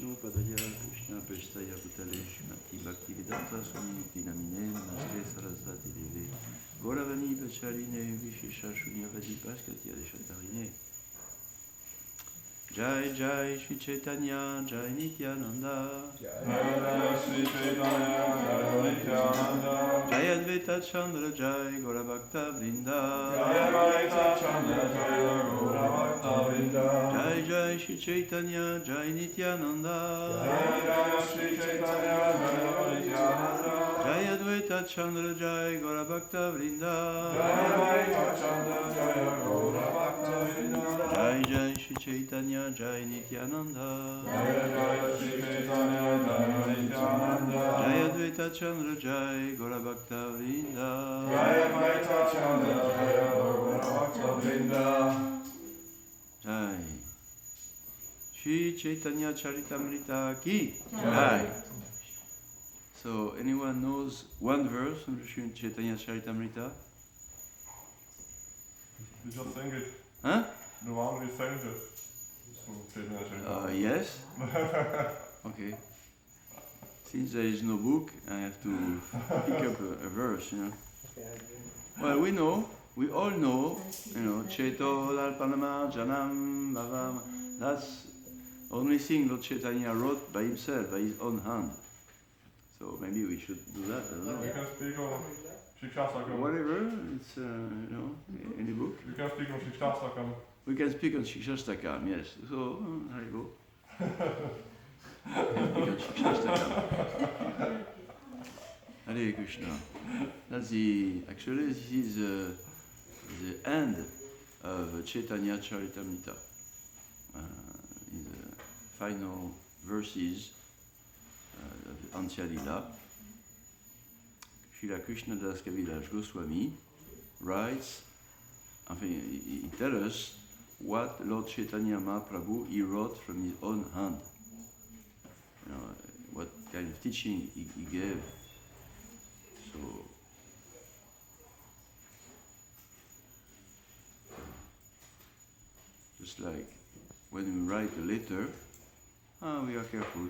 Vishnu Padaya Krishna Prestaya Bhutale Shrimati Bhaktivedanta Swami Namine Namaste Sarasvati Deve Gauravani Vacharine Vishesha Shunyavadi Paskatya Deshatarine Jai Jai Shri Chaitanya Jai Nityananda Jai Shri Chaitanya Jai Nityananda Jai Advaita Chandra Jai Gauravakta Vrinda Jai Advaita Chandra Jai Gauravakta Vrinda Jai Jai Shri Chaitanya Jai Nityananda Jai Jai Shri Chaitanya Jai Nityananda Jai Advaita Chandra Jai Gauravakta Vrinda Jai Advaita Chandra Jai Gauravakta Vrinda Jai Jai Shri Chaitanya Jai Nityananda Jai Jai Shri Chaitanya Jai Nityananda Jai Advaita Chandra Jai Gauravakta Vrinda Jai Advaita Chandra Jai Gauravakta Vrinda Jai Shri Chaitanya Charitamrita Ki Jai. So anyone knows one verse from Shri Chaitanya Charitamrita? You just sing it. Huh? The one we sang this. Yes. Okay. Since there is no book, I have to pick up a verse, you know. Well, we all know, you know, Cheto Lalpanama Janam Bhavam. That's the only thing Lord Chaitanya wrote by himself, by his own hand. So maybe we should do that. I don't know. You can speak on Shikshastakam. Whatever, it's you know, any book. You can speak on Shikshastakam. We can speak on Shikshastakam, yes. So there you go. Speak on Shikshastakam. Hare Krishna. That's actually this is the end of Chaitanya Charitamrita. In the final verses of Antya Lila, Srila Krishnadas Kaviraj Goswami writes, he tells us what Lord Chaitanya Mahaprabhu he wrote from his own hand. You know, what kind of teaching he gave. So just like when we write a letter, we are careful.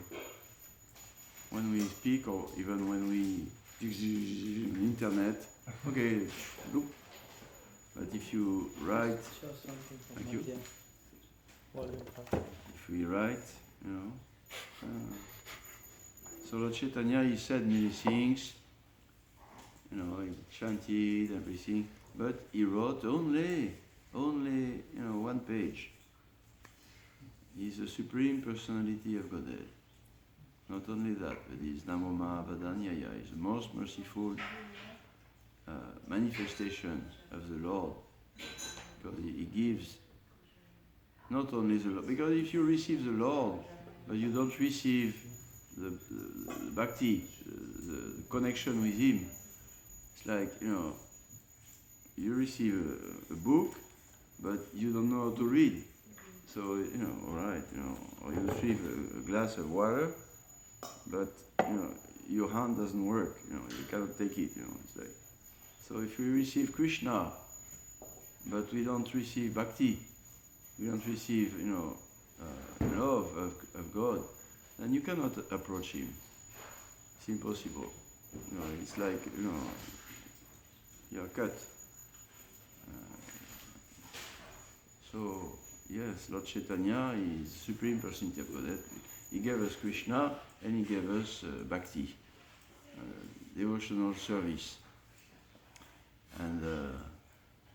When we speak or even when we internet, okay, look. But if you write, thank you. If we write, you know. So Lord Chaitanya, he said many things, you know, he chanted everything, but he wrote only, you know, one page. He is the Supreme Personality of Godhead. Not only that, but he is Namo Mahavadanyaya, he is the most merciful manifestation of the Lord. Because he gives not only the Lord, because if you receive the Lord, but you don't receive the bhakti, the connection with Him, it's like, you know, you receive a book, but you don't know how to read. So, you know, alright, you know, or you receive a glass of water, but, you know, your hand doesn't work, you know, you cannot take it, you know, it's like. So if we receive Krishna, but we don't receive bhakti, we don't receive, you know, love of God, then you cannot approach Him. It's impossible. You know, it's like, you know, you are cut. So, yes, Lord Chaitanya is Supreme Personality of Godhead. He gave us Krishna and He gave us bhakti, devotional service. And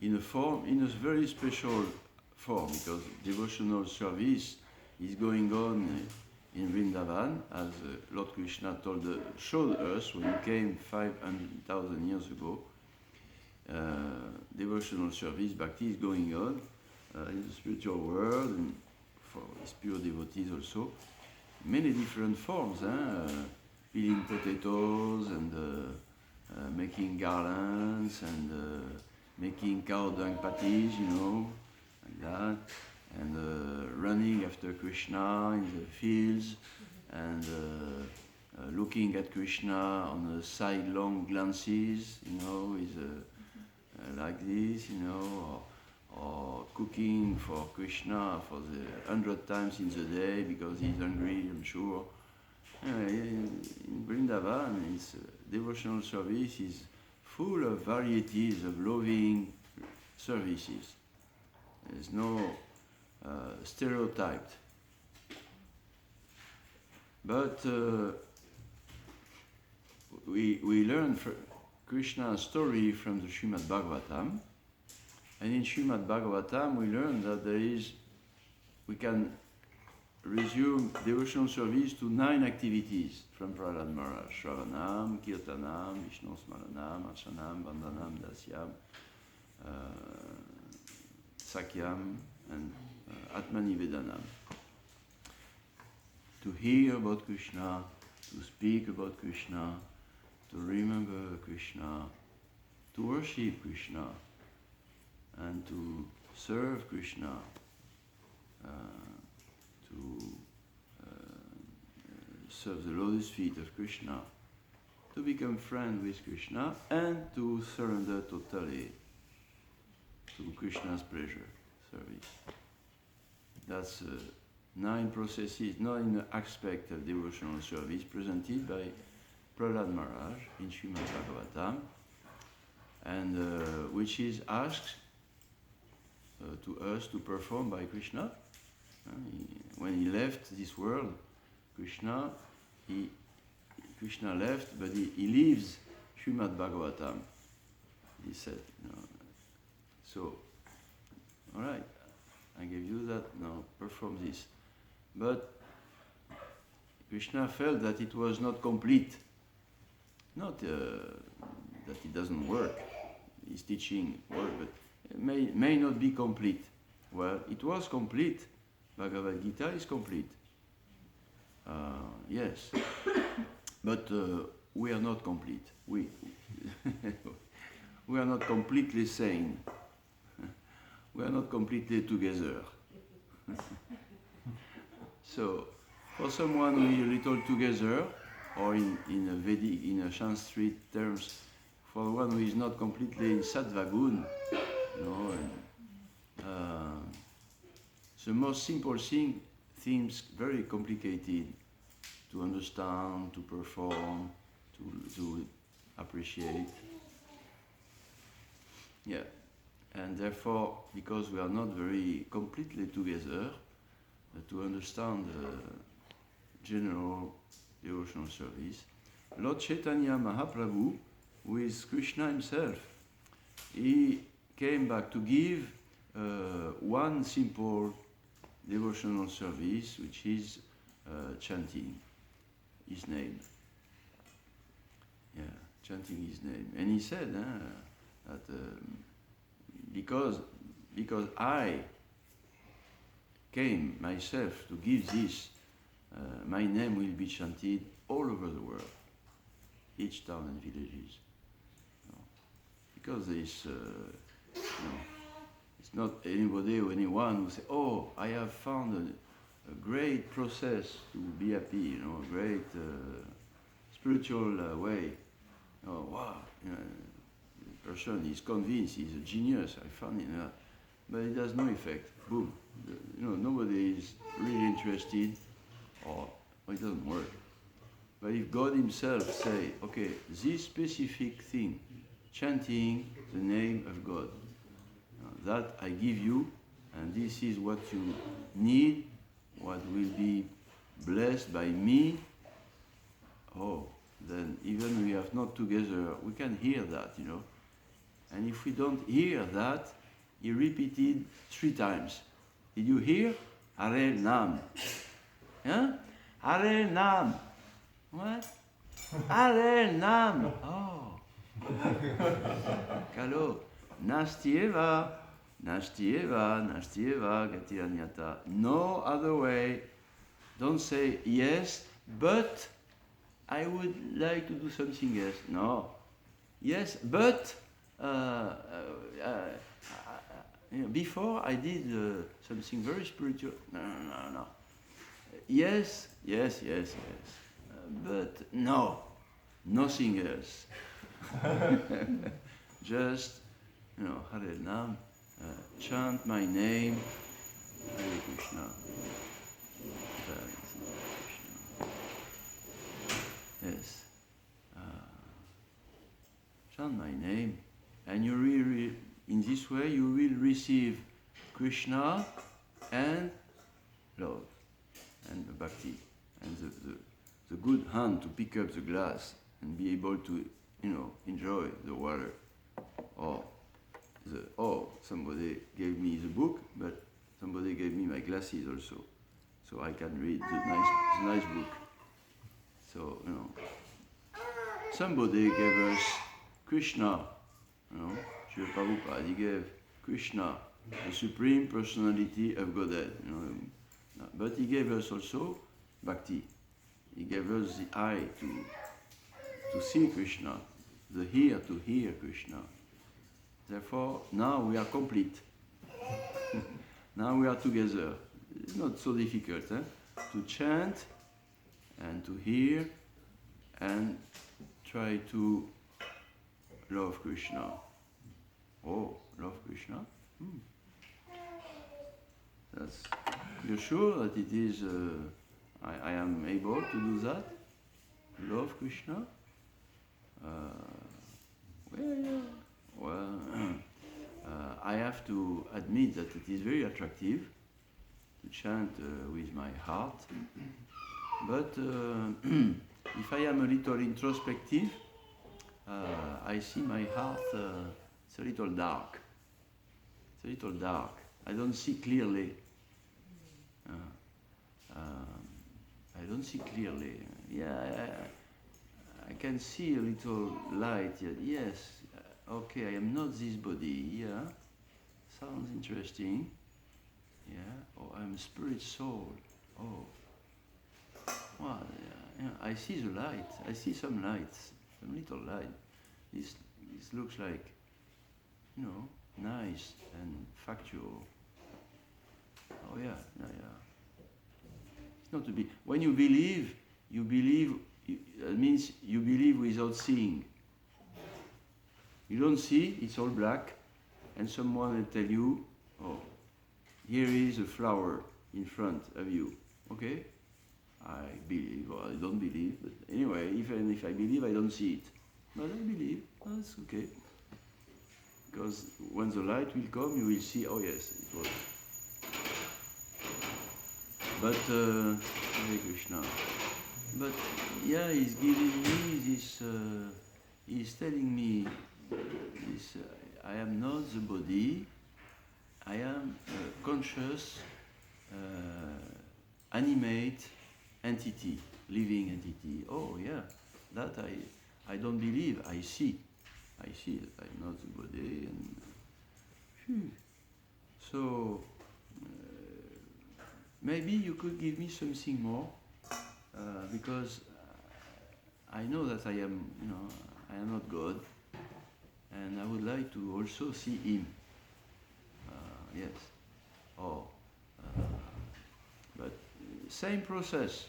in a very special form, because devotional service is going on in Vrindavan, as Lord Krishna showed us when He came 500,000 years ago. Devotional service, bhakti is going on in the spiritual world, and for His pure devotees also. Many different forms, peeling potatoes and making garlands and making cow dung patties, you know, like that, and running after Krishna in the fields, and looking at Krishna on the sidelong glances, you know, like this, you know, or cooking for Krishna for the 100th times in the day because he's hungry, I'm sure. Anyway, in Vrindavan, its devotional service is full of varieties of loving services. There's no stereotyped. But we learn Krishna's story from the Srimad Bhagavatam, and in Srimad Bhagavatam we learn that we can resume devotional service to 9 activities from Prahlad Maharaj: Shravanam, Kirtanam, Vishnu Smaranam, Archanam, Vandanam, Dasyam, Sakyam, and Atmanivedanam. To hear about Krishna, to speak about Krishna, to remember Krishna, to worship Krishna, and to serve Krishna, to serve the lotus feet of Krishna, to become friend with Krishna, and to surrender totally to Krishna's pleasure service. That's 9 processes, 9 aspects of devotional service presented by Prahlad Maharaj in Srimad Bhagavatam, and which is asked to us to perform by Krishna. When he left this world, Krishna left, but he leaves Srimad Bhagavatam. He said, so, all right, I gave you that, now perform this. But Krishna felt that it was not complete. Not that it doesn't work. His teaching worked, but it may not be complete. Well, it was complete. Bhagavad Gita is complete. Yes. But we are not complete. We are not completely sane. We are not completely together. So, for someone who is a little together, or in a Vedic, in a Sanskrit terms, for one who is not completely in sattva gun, the most simple thing seems very complicated to understand, to perform, to appreciate. Yeah. And therefore, because we are not very completely together, to understand general devotional service, Lord Chaitanya Mahaprabhu, who is Krishna himself, he came back to give one simple devotional service, which is chanting his name. Yeah, chanting his name. And he said that because I came myself to give this, my name will be chanted all over the world, each town and villages. Because it's not anybody or anyone who say, oh, I have found a great process to be happy, a great spiritual way. Oh, wow, the person is convinced he's a genius, I found it. But it has no effect. Boom. Nobody is really interested, or it doesn't work. But if God himself say, okay, this specific thing, chanting the name of God, that I give you, and this is what you need, what will be blessed by me, then even we are not together, we can hear that, And if we don't hear that, he repeated 3 times. Did you hear? Hare Nam. Huh? Hare Nam. What? Hare Nam. Oh. Kalo. Nastyeva. Nastyeva. Nastyeva. Gatiranyata. No other way. Don't say yes, but I would like to do something else. No. Yes, but before I did something very spiritual. No. Yes. But no, nothing else. Just, Hare Nam, chant my name, Hare Krishna. Hare Krishna. Yes. Chant my name, and you will, in this way, you will receive Krishna and love and bhakti and the good hand to pick up the glass and be able to, enjoy the water. Somebody gave me the book, but somebody gave me my glasses also, so I can read the nice book. So, somebody gave us Krishna, Srila Prabhupada, he gave Krishna, the Supreme Personality of Godhead, but he gave us also bhakti. He gave us the eye to see Krishna, the ear to hear Krishna. Therefore, now we are complete. Now we are together. It's not so difficult to chant and to hear and try to love Krishna. Oh, love Krishna? You're sure that it is, I am able to do that? Love Krishna? I have to admit that it is very attractive to chant with my heart, but if I am a little introspective, I see my heart, it's a little dark. It's a little dark. I don't see clearly. I don't see clearly. I can see a little light. Yes, okay, I am not this body. Yeah, sounds interesting. Yeah, I'm spirit soul. Oh, well, I see the light. I see some lights, some little light. This looks like, nice and factual. Oh yeah. It's not to be. When you believe, that means you believe without seeing. You don't see, it's all black, and someone will tell you, oh, here is a flower in front of you. Okay? I believe, or I don't believe, but anyway, even if I believe, I don't see it. But I believe, that's okay. Because when the light will come, you will see, oh yes, it was. But, Hare Krishna. But, he's giving me this, he's telling me this, I am not the body, I am a conscious, animate entity, living entity. Oh yeah, that I don't believe, I see that I'm not the body. And so maybe you could give me something more, because I know that I am not God, and I would like to also see Him. Yes. But same process.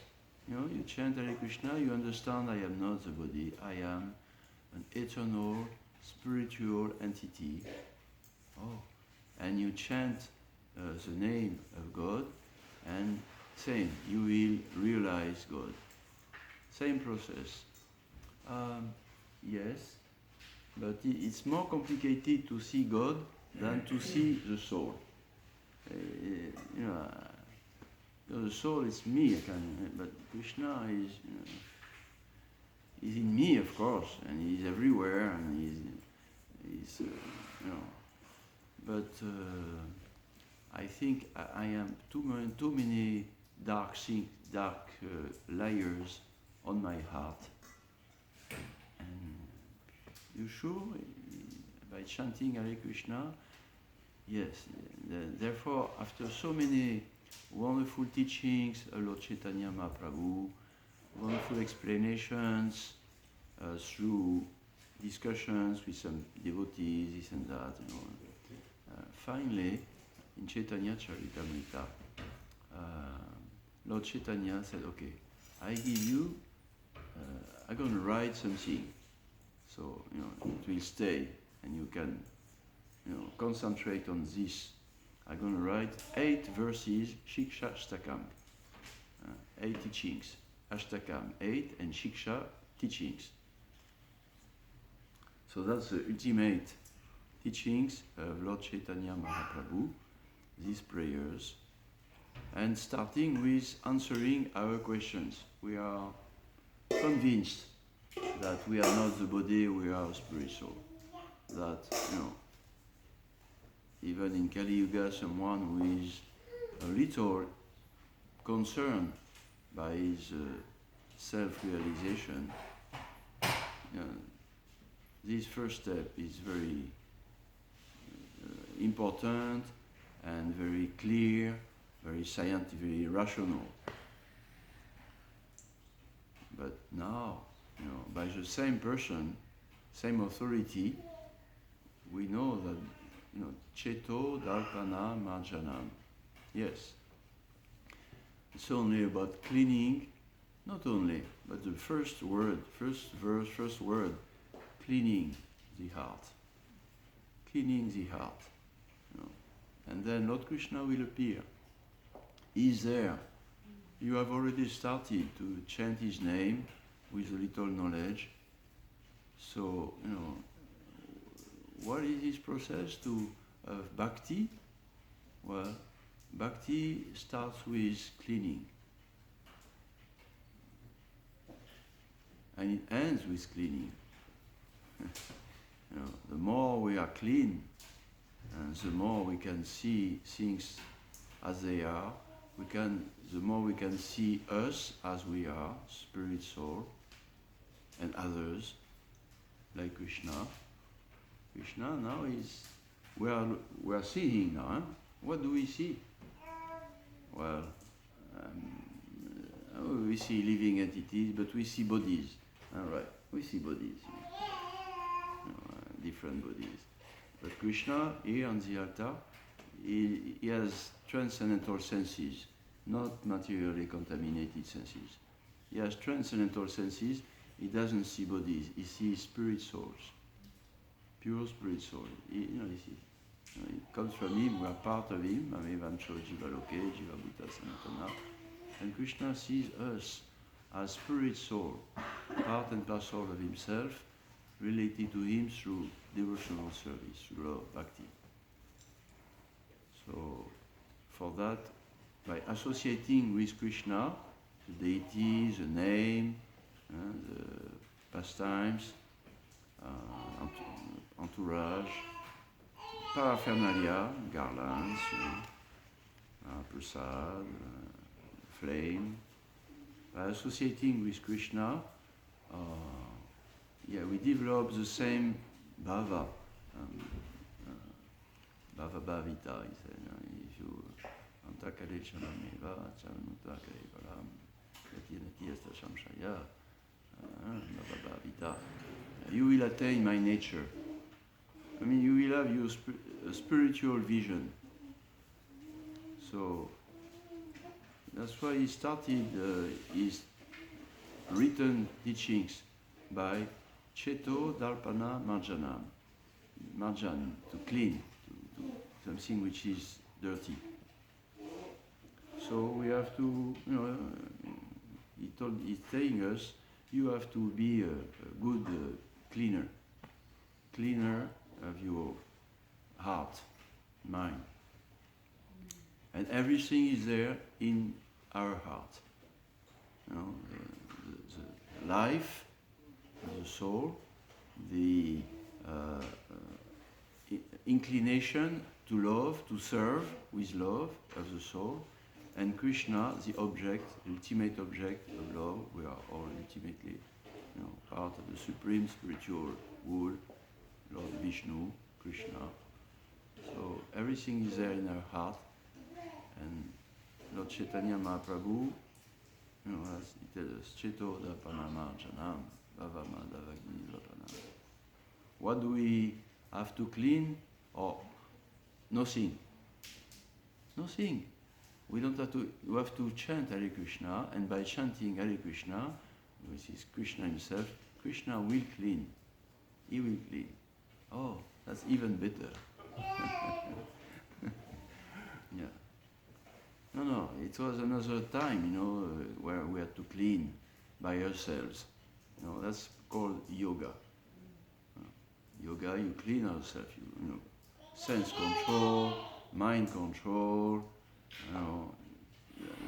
You chant Hare Krishna, you understand I am not the body, I am an eternal, spiritual entity. And you chant the name of God, and same, you will realize God. Same process. Yes, but it's more complicated to see God than to see the soul. The soul is me, but Krishna is in me, of course, and He's everywhere, and He's But I think I am too many dark layers on my heart. And you sure? By chanting Hare Krishna, yes. Therefore, after so many wonderful teachings of Lord Chaitanya Mahaprabhu, wonderful explanations through discussions with some devotees, this and that, finally, in Chaitanya Charitamrita, Lord Chaitanya said, okay, I give you, I'm going to write something, so it will stay, and you can concentrate on this. I'm going to write 8 verses, Shiksha Ashtakam, 8 teachings. Ashtakam, 8, and Shiksha, teachings. So that's the ultimate teachings of Lord Chaitanya Mahaprabhu, these prayers, and starting with answering our questions. We are convinced that we are not the body, we are a spirit soul. That, even in Kali Yuga, someone who is a little concerned by his self-realization, this first step is very important and very clear, very scientific, very rational. But now, by the same person, same authority, we know that, Cheto Darpana Marjanam. Yes. It's only about cleaning, not only, but the first word, first verse, first word, cleaning the heart. Cleaning the heart. And then Lord Krishna will appear. He's there. You have already started to chant his name with a little knowledge. So, what is this process of bhakti? Well, bhakti starts with cleaning. And it ends with cleaning. The more we are clean, and the more we can see things as they are, the more we can see us as we are, spirit, soul, and others, like Krishna. Krishna now is, we are seeing now. What do we see? Well, we see living entities, but we see bodies. All right, we see bodies, different bodies. But Krishna, here on the altar, he has transcendental senses, not materially contaminated senses. He has transcendental senses. He doesn't see bodies. He sees spirit souls, pure spirit soul. He sees. It comes from him. We are part of him. Mamevancho Jivaloke, Jiva Bhuta Sanatana. And Krishna sees us as spirit soul, part and parcel of himself, related to him through devotional service, through love, bhakti. So, for that, by associating with Krishna, the deity, the name, the pastimes, entourage, paraphernalia, garlands, prasad, flame, by associating with Krishna, we develop the same bhava, bhava bhavita, he said. If you antakale chanameva, chanuta kaivalam, yatinati asta shamshaya, bhava bhavita, you will attain my nature. You will have your spiritual vision. So, that's why he started his written teachings by Cheto Darpana Marjanam. Marjan, to clean, to something which is dirty. So we have to, he's telling us, you have to be a good cleaner of your heart, mind. And everything is there in our heart. The life of the soul, the inclination to love, to serve with love of the soul, and Krishna, the object, the ultimate object of love. We are all ultimately, part of the supreme spiritual whole, Lord Vishnu, Krishna. So everything is there in our heart, and Lord Chaitanya Mahaprabhu, as he tells us, Cheto Dapanama Janam, Bhavama Davagni Lotanam. What do we have to clean? Or nothing. Nothing. We don't have to. You have to chant Hare Krishna, and by chanting Hare Krishna, which is Krishna himself, Krishna will clean. He will clean. Oh, that's even better. Yeah. No, it was another time, where we had to clean by ourselves. That's called yoga. Yoga, you clean yourself, sense control, mind control,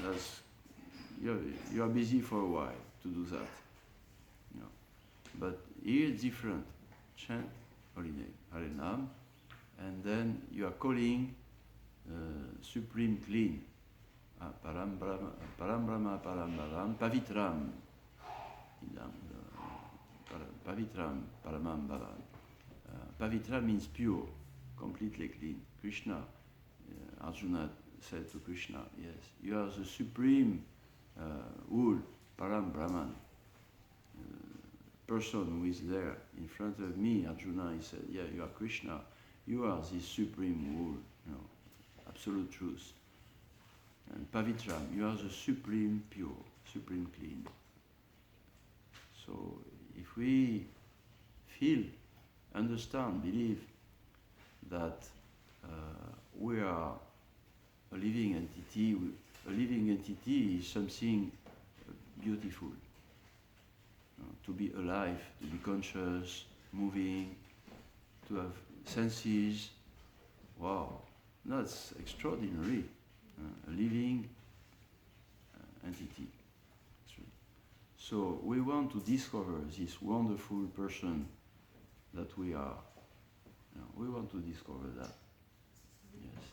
that's, you are busy for a while to do that. But here it's different. Chant Holy Name, Hare Nam, and then you are calling Supreme Clean. Param Brahma, Param Brahma, Pavitram. Pavitram, Paramam Bhavan. Pavitra means pure, completely clean. Krishna, Arjuna said to Krishna, yes, you are the supreme Ul, Param Brahman. Person who is there in front of me, Arjuna, he said, yeah, you are Krishna, you are the supreme Ul, absolute truth. And Pavitram, you are the supreme pure, supreme clean. So if we feel, understand, believe that we are a living entity, is something beautiful. To be alive, to be conscious, moving, to have senses. Wow, that's extraordinary. A living entity. So we want to discover this wonderful person that we are. We want to discover that. Yes.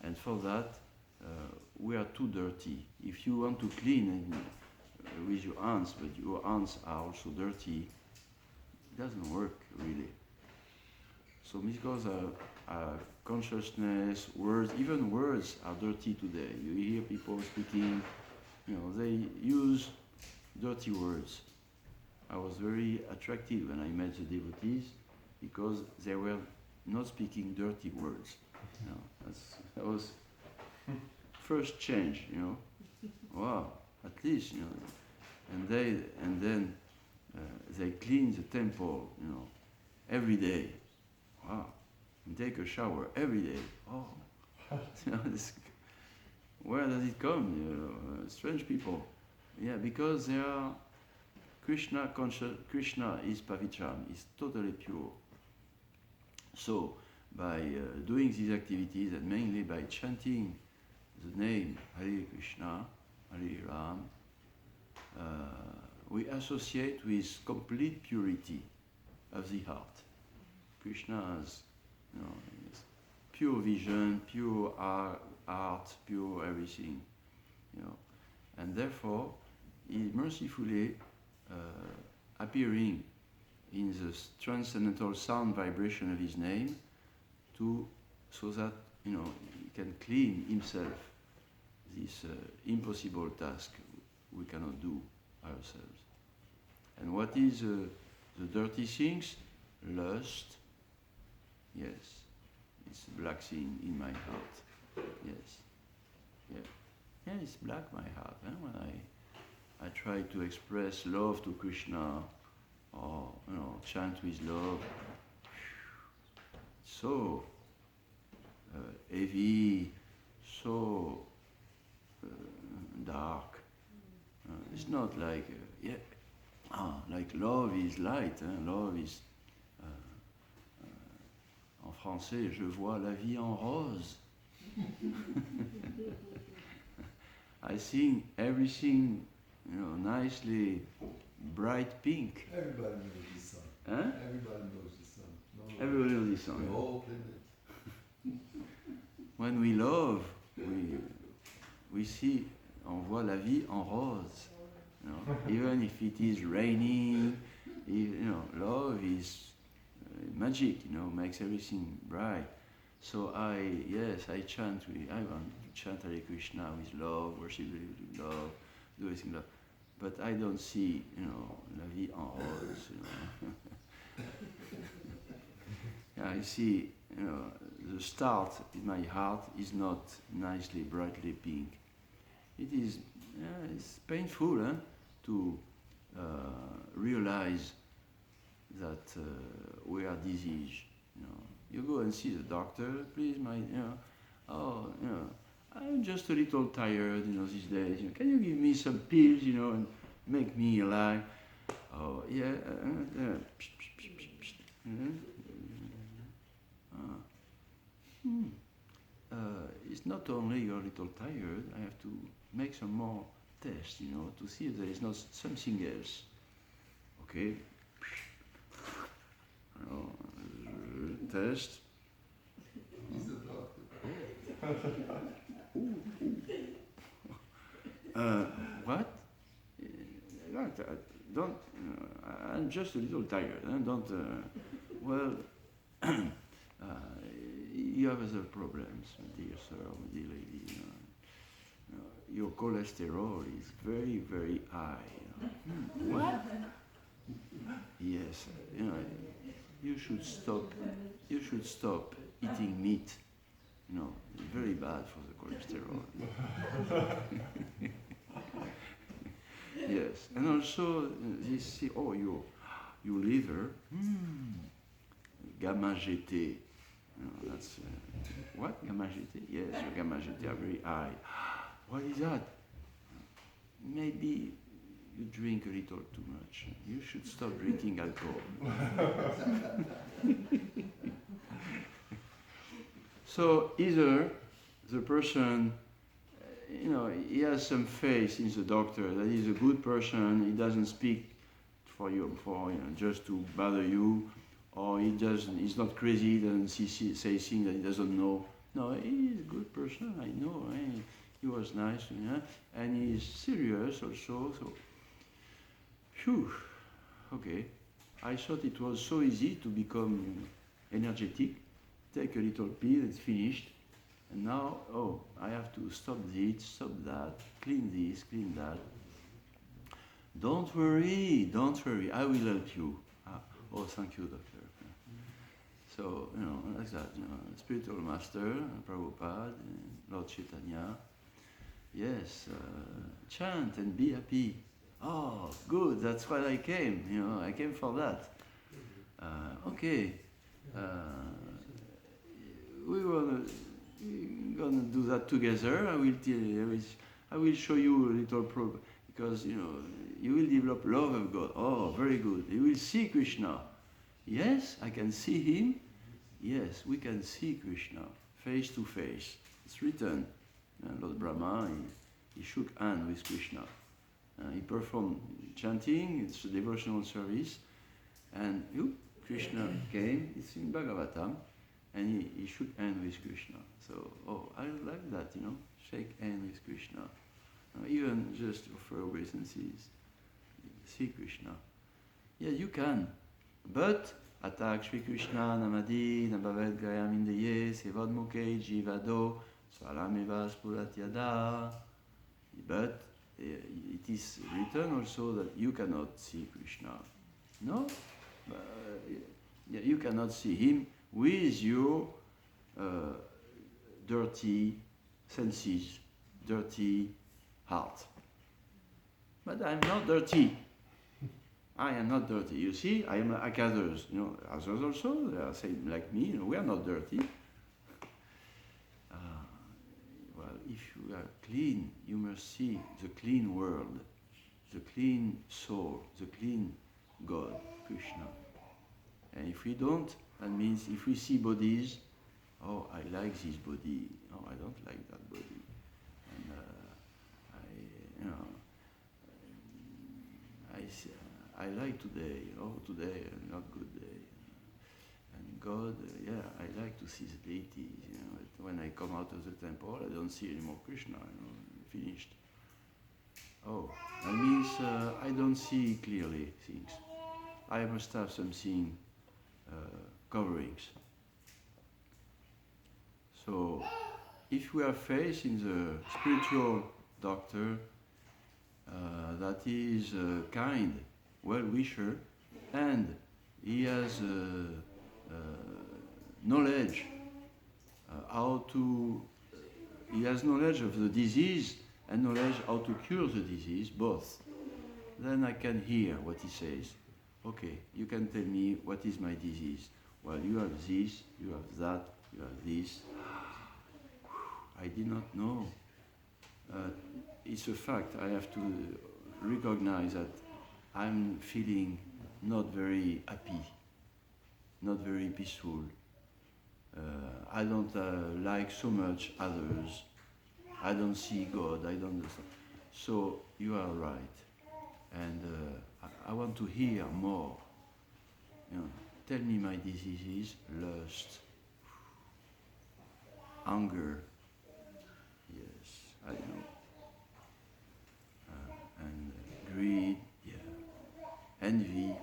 And for that, we are too dirty. If you want to clean with your hands, but your hands are also dirty, it doesn't work really. So because consciousness, words, even words are dirty today. You hear people speaking, they use dirty words. I was very attracted when I met the devotees because they were not speaking dirty words. That was first change, Wow, at least, And then they clean the temple, every day. Wow, and take a shower every day. Oh, where does it come? Strange people. Yeah, because they are Krishna conscious. Krishna is Pavitram, is totally pure. So, by doing these activities, and mainly by chanting the name Hare Krishna, Hare Ram, we associate with complete purity of the heart. Krishna has, pure vision, pure art, pure everything, and therefore he is mercifully appearing in the transcendental sound vibration of his name, so that he can clean himself this impossible task we cannot do ourselves. And what is the dirty things? Lust. Yes, it's black thing in my heart. Yes, yeah, it's black my heart. When I try to express love to Krishna, or chant with love, so heavy, so dark. It's not like like love is light. Love is en français, je vois la vie en rose. I see everything, nicely bright pink. Everybody knows this song. Huh? Everybody knows this song. No, Everybody knows this song. We all played it. When we love, we see, on voit la vie en rose. Even if it is raining, love is magic. Makes everything bright. So I chant. I want to chant Hare Krishna with love, worship with love, do everything love. But I don't see, la vie en rose. I see, the start in my heart is not nicely, brightly pink. It is, it's painful, to realize that we are diseased. You go and see the doctor, please, I'm just a little tired, these days. Can you give me some pills, and make me alive? Oh, yeah. Psh, psh, psh, psh, psh. It's not only you're a little tired, I have to make some more tests, to see if there is not something else. Okay? Test. He's the doctor. What? Don't. I'm just a little tired. Don't. You have other problems, dear sir, dear lady. Your cholesterol is very, very high. What? Yes. You should stop. You should stop eating meat. It's very bad for the cholesterol. Yes, and also this. Your liver. Gamma GT. That's what gamma GT. Yes, your gamma GT are very high. What is that? Maybe you drink a little too much. You should stop drinking alcohol. So either the person, he has some faith in the doctor that he's a good person. He doesn't speak for just to bother you, or he's not crazy. He doesn't say things that he doesn't know. No, he's a good person. I know. He was nice, and he's serious also. So, phew. Okay. I thought it was so easy to become energetic. Take a little pill, it's finished. And now, I have to stop this, stop that, clean this, clean that. Don't worry, I will help you. Thank you, doctor. So, like that, spiritual master, Prabhupada, Lord Chaitanya. Yes, chant and be happy. Oh, good, that's why I came, I came for that. Okay. We were gonna do that together. I will show you a little program because you will develop love of God. Oh, very good. You will see Krishna. Yes, I can see him. Yes, we can see Krishna face to face. It's written. Lord Brahma, he shook hands with Krishna. He performed chanting. It's a devotional service, and Krishna came. It's in Bhagavatam. And he shook hands with Krishna. So, I like that, shake hands with Krishna. Even just for obeisances, see Krishna. Yeah, you can. But, attack Shri Krishna, Namadi, Nabhavet Gayam Indeye, Sevadmukhe, Jivado, Swalameva Spuratyada. But, it is written also that you cannot see Krishna. No? You cannot see him with your dirty senses, dirty heart. But I'm not dirty. I am not dirty. You see, I am like others. Others also, they are saying like me, we are not dirty. If you are clean, you must see the clean world, the clean soul, the clean God, Krishna. And if we don't, that means if we see bodies, I like this body. I don't like that body. And I like today. Today not good day. And God, I like to see the deities. When I come out of the temple, I don't see any more Krishna. Finished. That means I don't see clearly things. I must have something. Coverings. So, if we are faced in the spiritual doctor that is kind, well-wisher, and he has knowledge he has knowledge of the disease and knowledge how to cure the disease, both, then I can hear what he says. Okay, you can tell me what is my disease. well, you have this, you have that, you have this. I did not know. It's a fact. I have to recognize that I'm feeling not very happy, not very peaceful. I don't like so much others. I don't see God. I don't understand. So you are right, and I want to hear more. You know, tell me my diseases: lust, anger. Yes, I know. And greed, yeah, envy,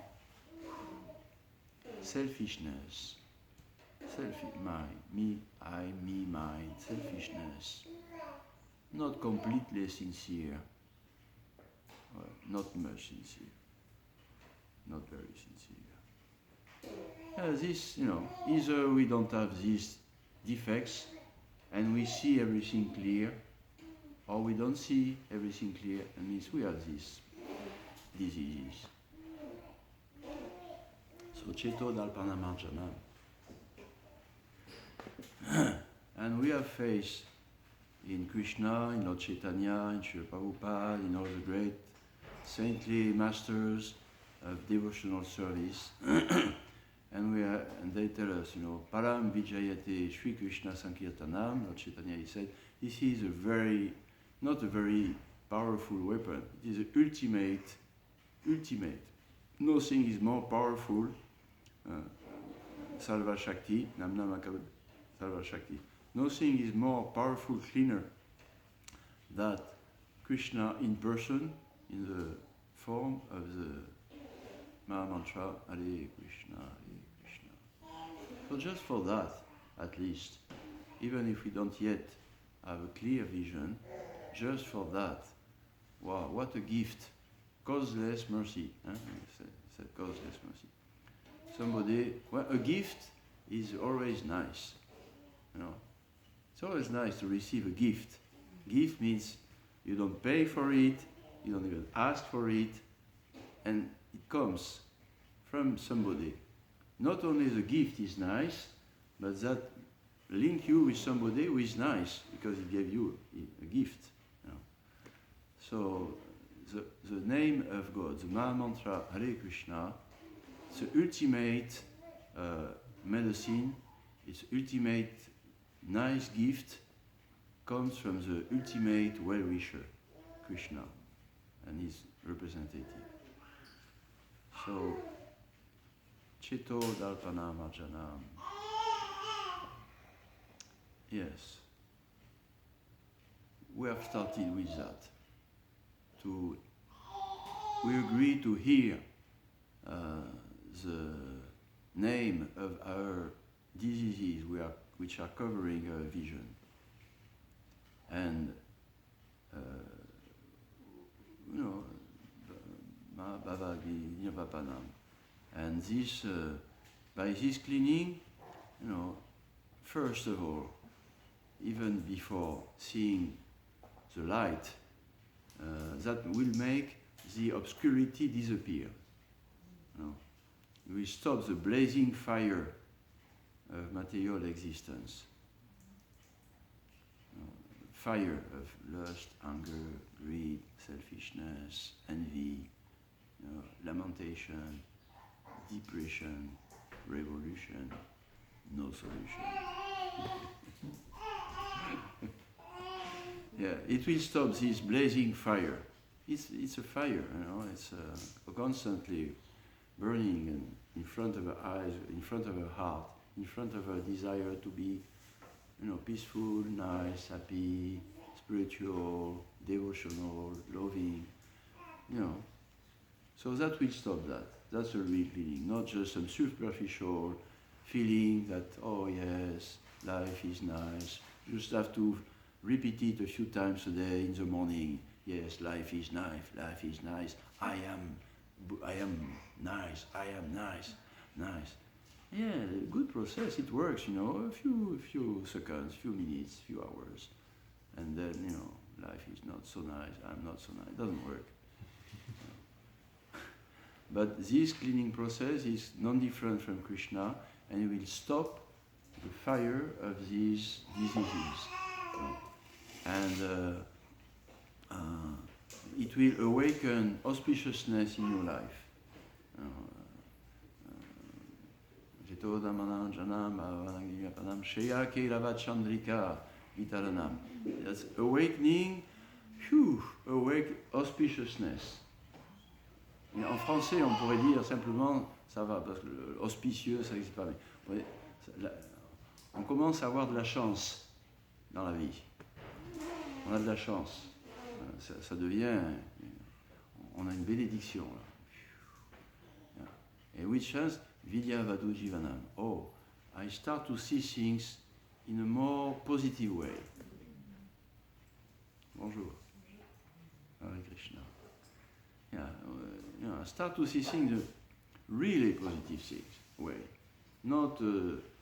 selfishness, mind, me, I, me, mine, selfishness, not completely sincere, well, not much sincere, not very sincere. This, either we don't have these defects and we see everything clear, or we don't see everything clear, and means we have these diseases. So Cheto Dalpana Marjana. And we have faith in Krishna, in Lord Chaitanya, in Srila Prabhupada, in all the great saintly masters of devotional service. And they tell us, Param Vijayate Sri Krishna Sankirtanam. Lord Chaitanya, he said, this is not a very powerful weapon. It is the ultimate. Nothing is more powerful. Salva Shakti, Namna Makabud, Salva Shakti. Nothing is more powerful, cleaner than Krishna in person, in the form of the Maha Mantra, Hare Krishna, Hare Krishna. So just for that, at least, even if we don't yet have a clear vision, just for that, wow, what a gift. Causeless mercy. Said causeless mercy. A gift is always nice. It's always nice to receive a gift. Gift means you don't pay for it, you don't even ask for it, and it comes from somebody. Not only the gift is nice, but that link you with somebody who is nice because he gave you a gift. So the name of God, the Maha Mantra Hare Krishna, it's the ultimate medicine, it's ultimate nice gift, comes from the ultimate well-wisher, Krishna, and his representative. So, Cheto Dalpana Marjana. Yes, we have started with that. We agree to hear the name of our diseases which are covering our vision. And, and this, by this cleaning, first of all, even before seeing the light, that will make the obscurity disappear. We stop the blazing fire of material existence. Fire of lust, anger, greed, selfishness, envy, lamentation, depression, revolution, no solution. Yeah, it will stop this blazing fire. It's a fire, it's constantly burning and in front of our eyes, in front of our heart, in front of our desire to be, peaceful, nice, happy, spiritual, devotional, loving, So that will stop that. That's a real feeling, not just some superficial feeling that, oh yes, life is nice. You just have to repeat it a few times a day in the morning. Yes, life is nice. I am nice. Nice. Yeah, good process. It works, a few seconds, few minutes, few hours, and then life is not so nice. I'm not so nice. It doesn't work. But this cleaning process is non-different from Krishna. and it will stop the fire of these diseases. And it will awaken auspiciousness in your life. That's awakening, awake auspiciousness. Et en français, on pourrait dire simplement, ça va, parce que auspicieux, ça n'existe pas, mais on commence à avoir de la chance dans la vie. On a de la chance. Ça devient, on a une bénédiction. Là. Et which chance? Vidya Vadu Jivanam. Oh, I start to see things in a more positive way. Bonjour. Hare Krishna. I start to see things in a really positive things way. Not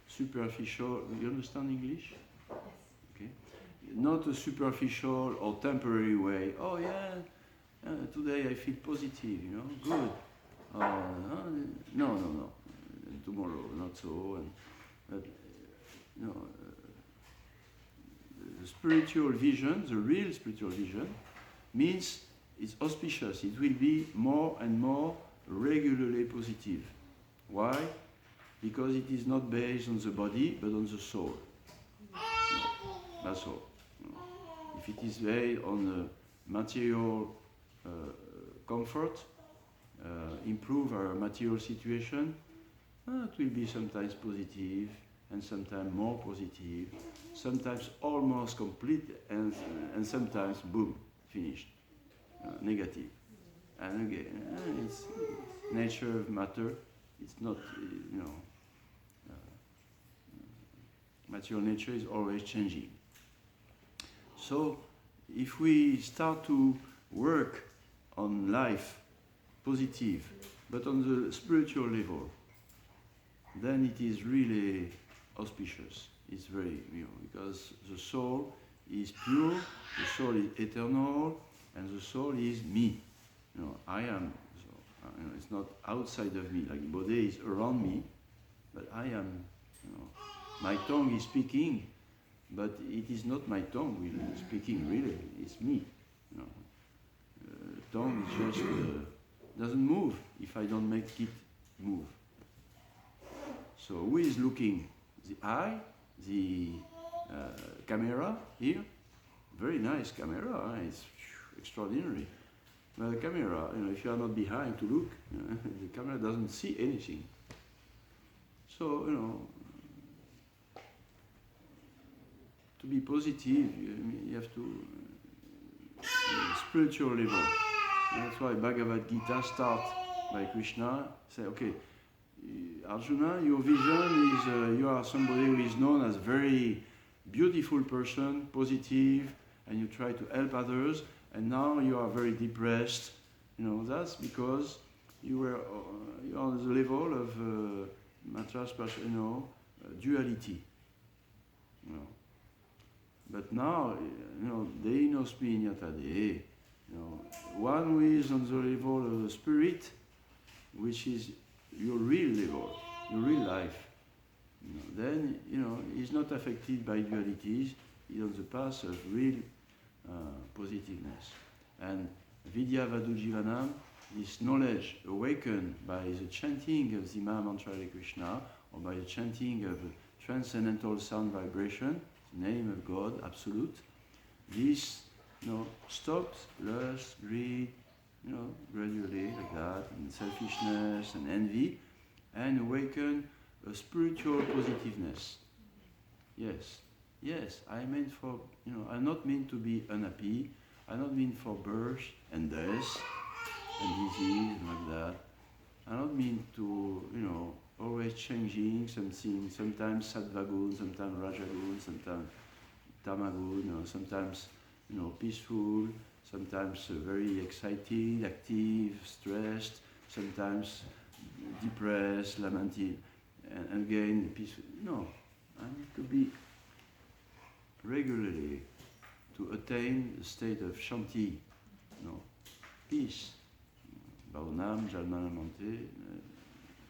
superficial. You understand English? Yes. Okay. Not a superficial or temporary way. Oh yeah, today I feel positive, good. No. Tomorrow, not so. The spiritual vision, the real spiritual vision, means it's auspicious. It will be more and more regularly positive. Why? Because it is not based on the body, but on the soul. That's all. If it is based on material comfort, improve our material situation, it will be sometimes positive and sometimes more positive, sometimes almost complete and sometimes boom, finished, negative. And again, it's nature of matter. It's not, material nature is always changing. So, if we start to work on life, positive, but on the spiritual level, then it is really auspicious. It's very, because the soul is pure, the soul is eternal, and the soul is me. I am. So, it's not outside of me, like the body is around me, but I am. My tongue is speaking, but it is not my tongue really speaking. Really, it's me. Tongue is just doesn't move if I don't make it move. So who is looking? The eye, the camera here. Very nice camera. It's extraordinary. But the camera, if you are not behind to look, the camera doesn't see anything. So, to be positive, you have to spiritual level. And that's why Bhagavad Gita starts by Krishna. Say, okay, Arjuna, your vision is you are somebody who is known as very beautiful person, positive, and you try to help others. And now you are very depressed. That's because you're on the level of duality. But now, Deinosmi Nyatade, one who is on the level of the spirit, which is your real level, your real life, then, he's not affected by dualities, he's on the path of real positiveness. And Vidya Vadu Jivanam, this knowledge awakened by the chanting of the Maha Mantra Hare Krishna, or by the chanting of transcendental sound vibration, the name of God, absolute, this, stops lust, greed, gradually like that, and selfishness and envy, and awaken a spiritual positiveness. Yes, I meant for, I'm not meant to be unhappy, I'm not meant for birth and death and disease and like that. I'm not mean to, always changing something, sometimes sattva-gun, sometimes rajagun, sometimes tamagun, sometimes, peaceful, sometimes very excited, active, stressed, sometimes depressed, lamented, and again peaceful. No, I need to be regularly to attain the state of shanti, peace. Bhavanam, Jalmanamante,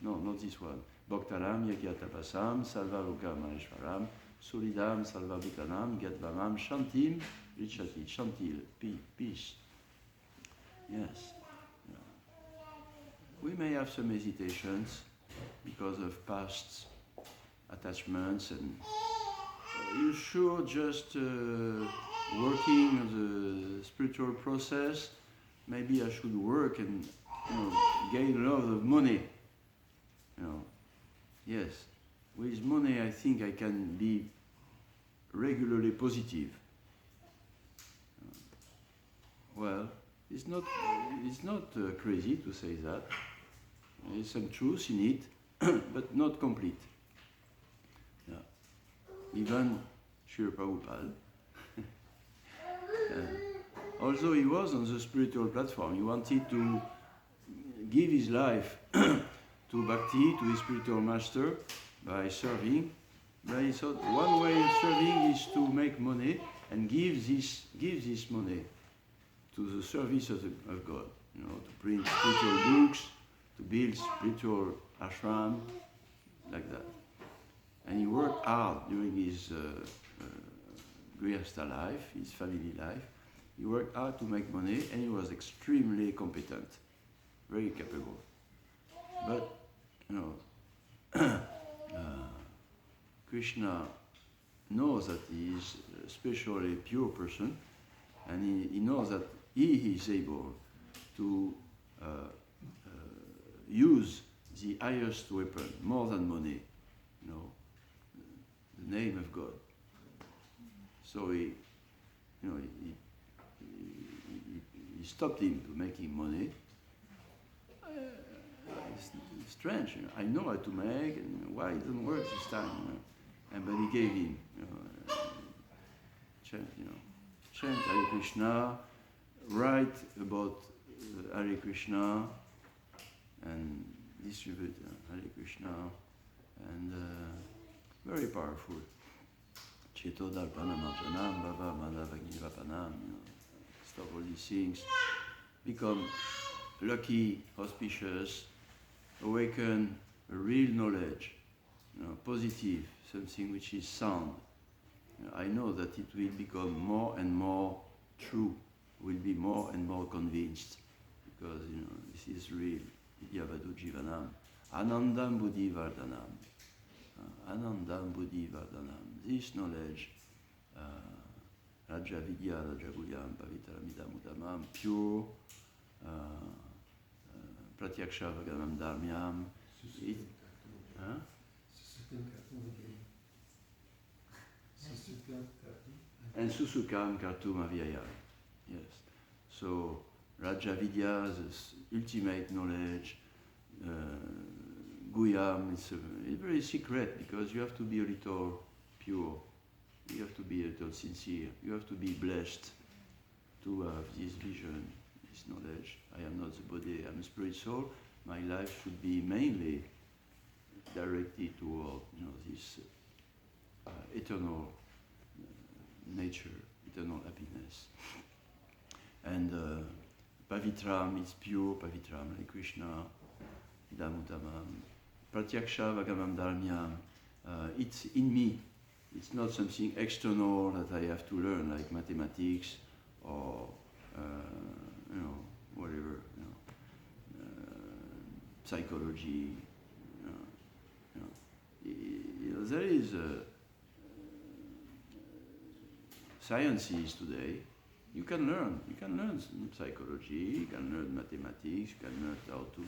no, not this one. Bhaktaram Yagyatapasam Salva Maheshwaram Solidam Salva Bhutanam Gyadvamam Shantim Richati Shantil peace. Yes. We may have some hesitations because of past attachments, and you should just working on the spiritual process. Maybe I should work and gain a lot of money. Yes, with money I think I can be regularly positive. Well, it's not crazy to say that. There's some truth in it, but not complete. Yeah. Even Srila Prabhupada, although he was on the spiritual platform, he wanted to give his life to Bhakti, to his spiritual master, by serving. But he thought one way of serving is to make money and give this money to the service of God. To print spiritual books, to build spiritual ashram, like that. And he worked hard during his Grihastha life, his family life. He worked hard to make money, and he was extremely competent, very capable. But, Krishna knows that he is especially a pure person, and he knows that he is able to use the highest weapon, more than money, the name of God. So he stopped him to making money. It's strange. I know how to make, and why it doesn't work this time. But he gave him, chant Hare Krishna, write about Hare Krishna, and distribute Hare Krishna, and very powerful. Cheto Darpana Marjanam, Baba Madhavagni Vapanam, stop all these things, become lucky, auspicious, awaken a real knowledge, positive, something which is sound. I know that it will become more and more true, will be more and more convinced, because this is real. Yavadu Jivanam, Anandam Buddhi Vardhanam, Anandam Buddhi Vardhanam. This knowledge, Raja Vidya, Raja Guyam, Pavitaramidam Udamam, pure, Pratyaksha Vaganam Dharmyam. And Susukam Kartum Avyaya. Yes. So Raja Vidya, the ultimate knowledge, Guyam, it's very secret, because you have to be a little pure, you have to be a little sincere, you have to be blessed to have this vision, this knowledge. I am not the body, I am a spirit soul. My life should be mainly directed toward this eternal nature, eternal happiness. And Pavitram is pure, Pavitram, like Krishna, Idamuttamam, Pratyaksha Vagamam Dharmyam. It's in me. It's not something external that I have to learn, like mathematics or whatever, psychology. There is sciences today. You can learn psychology, you can learn mathematics, you can learn how to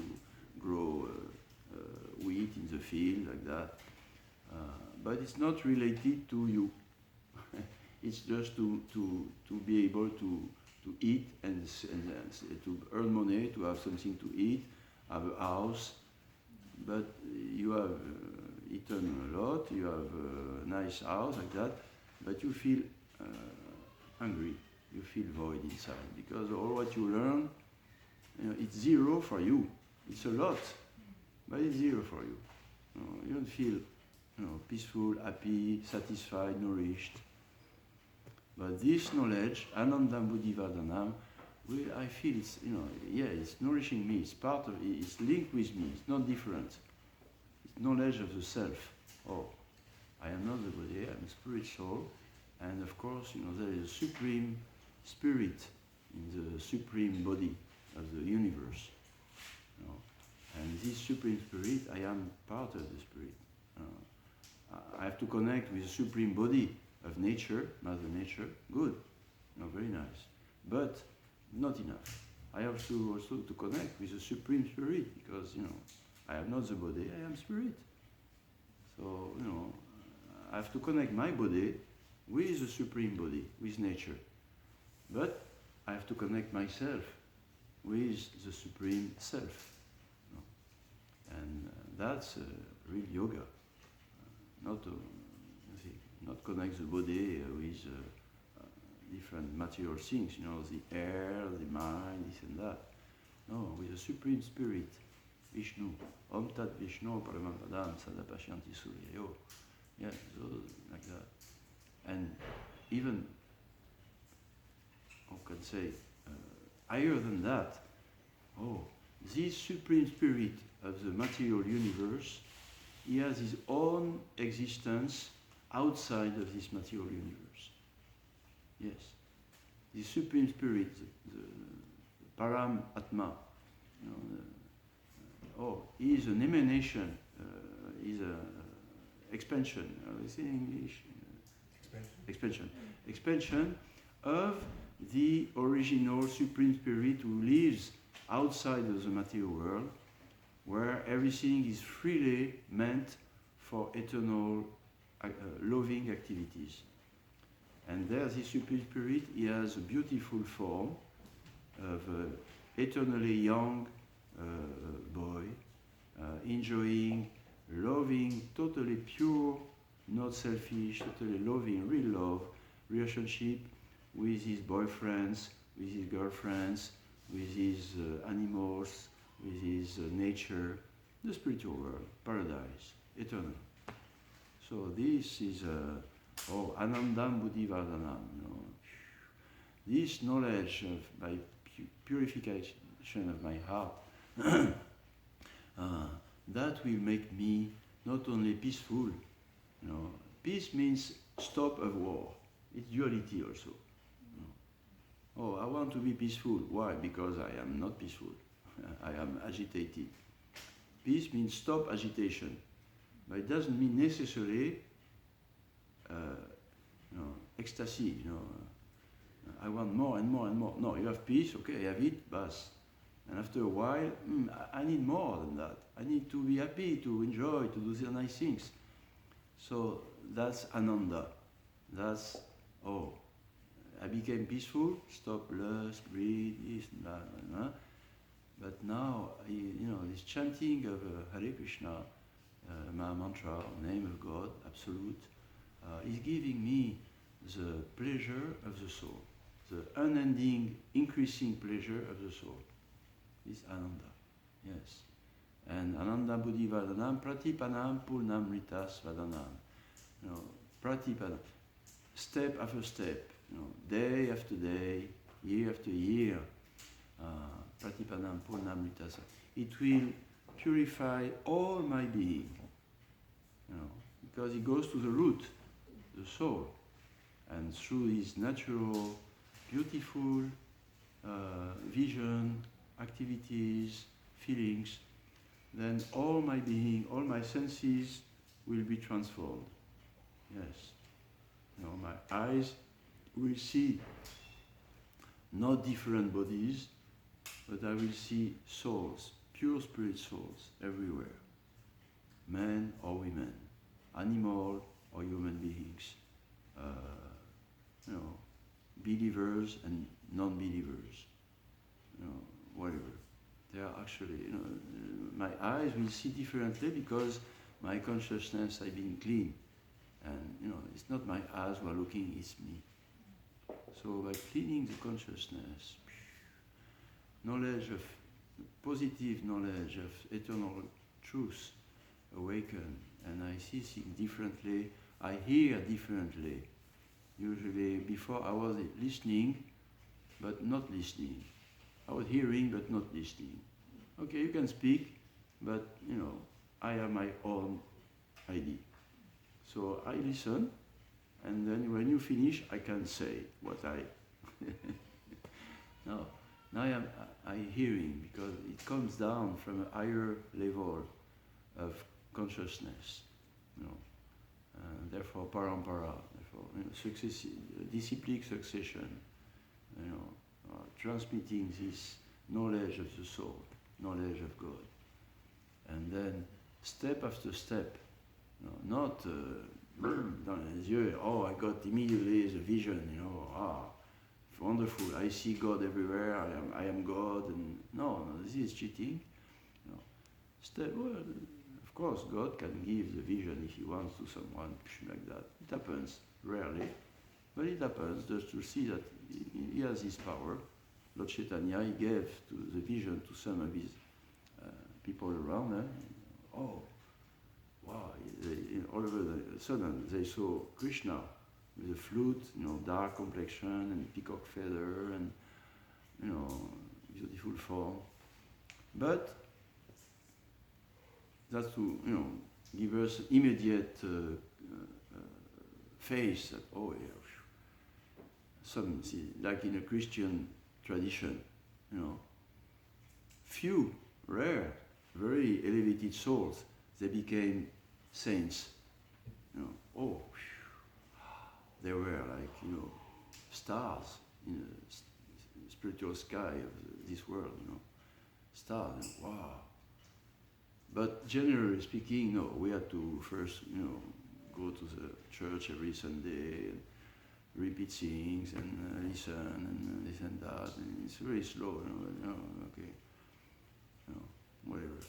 grow wheat in the field, like that. But it's not related to you. It's just to be able to eat and to earn money, to have something to eat, have a house. But you have eaten a lot, you have a nice house, like that, but you feel hungry. You feel void inside, because all what you learn, it's zero for you. It's a lot, but it's zero for you. You don't feel, peaceful, happy, satisfied, nourished. But this knowledge, Anandam Buddhi Vardhanam, I feel it's, it's nourishing me. It's part of it. It's linked with me. It's not different. knowledge of the self. Oh, I am not the body, I am a spirit soul, and of course, there is a supreme spirit in the supreme body of the universe. And this supreme spirit, I am part of the spirit. I have to connect with the supreme body of nature, Mother Nature. Good, very nice, but not enough. I have to also to connect with the supreme spirit, because I am not the body, I am spirit. So I have to connect my body with the supreme body, with nature. But I have to connect myself with the supreme self. And that's real yoga. Not connect the body with different material things, the air, the mind, this and that. No, with the supreme spirit, Vishnu. Om Tat Vishnu Paramapadam Sadapashyanti Suryayo. Yeah, so like that. And even, I can say, higher than that, this supreme spirit of the material universe, he has his own existence outside of this material universe. Yes. The supreme spirit, the Param Atma, he is an emanation, is an expansion. Is it in English? Expansion of the original supreme spirit who lives outside of the material world, where everything is freely meant for eternal loving activities. And there, this supreme spirit, he has a beautiful form of eternally young boy, enjoying, loving, totally pure, not selfish, totally loving, real love, relationship with his boyfriends, with his girlfriends, with his animals, with his nature, the spiritual world, paradise, eternal. So this is Anandam Buddhivardhanam. This knowledge of by purification of my heart, that will make me not only peaceful. Peace means stop of war. It's duality also. I want to be peaceful. Why? Because I am not peaceful. I am agitated. Peace means stop agitation. But it doesn't mean necessarily ecstasy. I want more and more and more. No, you have peace, okay, I have it, bas. And after a while, I need more than that. I need to be happy, to enjoy, to do the nice things. So that's Ananda. That's, I became peaceful, stop lust, greed, this and that. But now, this chanting of Hare Krishna, Maha Mantra, name of God, absolute, is giving me the pleasure of the soul, the unending, increasing pleasure of the soul. This Ananda, yes. And Ananda Buddhi Vadanam, Pratipanam Purnam Ritas Vadanam. Pratipanam, step after step, day after day, year after year, Pratipanam Purnam Ritas. It will purify all my being, because it goes to the root, the soul, and through his natural, beautiful vision, activities, feelings, then all my being, all my senses will be transformed. Yes. My eyes will see not different bodies, but I will see souls, pure spirit souls everywhere. Men or women, animal or human beings, believers and non-believers, whatever. They are actually, my eyes will see differently because my consciousness has been clean. And, it's not my eyes who are looking, it's me. So by cleaning the consciousness, positive knowledge of eternal truth awaken, and I see things differently, I hear differently. Usually before I was listening, but not listening. I was hearing, but not listening. Okay, you can speak, but, I have my own idea. So I listen, and then when you finish, I can say what I... No, now I'm hearing, because it comes down from a higher level of consciousness, you know. Therefore, parampara, therefore, disciplic succession, you know, transmitting this knowledge of the soul, knowledge of God. And then, step after step, you know, not dans les yeux, oh, I got immediately the vision, you know, wonderful, I see God everywhere, I am God, and no, this is cheating. You know, well, of course, God can give the vision if He wants to someone like that. It happens, rarely, but it happens just to see that He has His power. Lord Chaitanya, He gave the vision to some of His people around them. Oh, wow, all of a sudden they saw Krishna with a flute, you know, dark complexion and peacock feather and, you know, beautiful form. But that's to, you know, give us immediate face that, oh yeah, some, see, like in a Christian tradition, you know, few, rare, very elevated souls, they became saints, you know, oh, they were like, you know, stars in the spiritual sky of this world, you know, stars, wow. But generally speaking, no, we had to first, you know, go to the church every Sunday and repeat things and listen and this and that, and it's very slow, you know, okay, you know, whatever.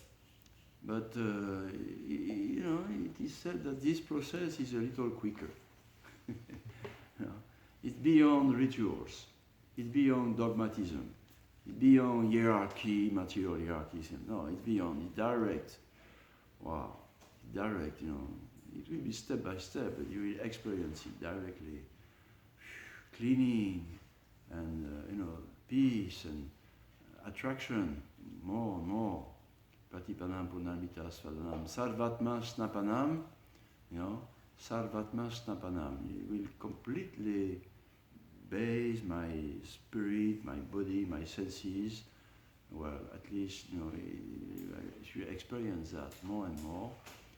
But, you know, it is said that this process is a little quicker. You know, it's beyond rituals, it's beyond dogmatism, it's beyond hierarchy, material hierarchies. No, it's beyond, it's direct. Wow, it's direct, you know. It will be step by step, but you will experience it directly. Cleaning and, you know, peace and attraction, more and more. Pratipanam punamita svadanam sarvatma snapanam, you know, sarvatma snapanam. It will completely base my spirit, my body, my senses. Well, at least, you know, if you experience that more and more,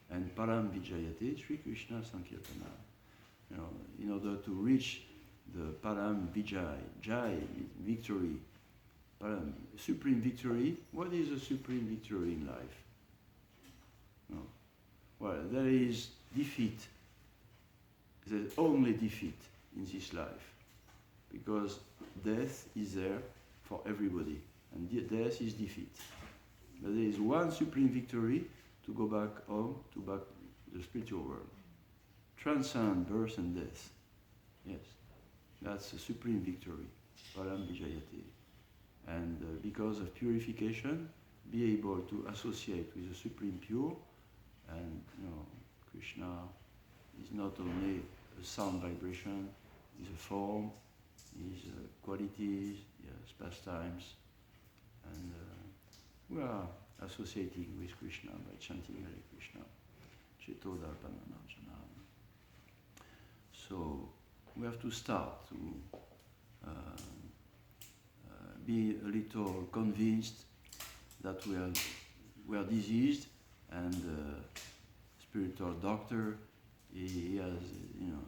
and param vijayate, Sri Krishna Sankirtana. You know, in order to reach the param vijay, jai, victory, param, supreme victory. What is a supreme victory in life? No. Well, there is defeat. There's only defeat in this life, because death is there for everybody, and death is defeat. But there is one supreme victory to go back home, to back the spiritual world. Transcend birth and death. Yes, that's the supreme victory, param vijayate. And because of purification, be able to associate with the supreme pure, and, you know, Krishna is not only a sound vibration, is a form, is qualities, yes, pastimes, and we are associating with Krishna by chanting Hare Krishna. Chetoda Panana Janam. So we have to start to be a little convinced that we are diseased, and spiritual doctor, he has, you know,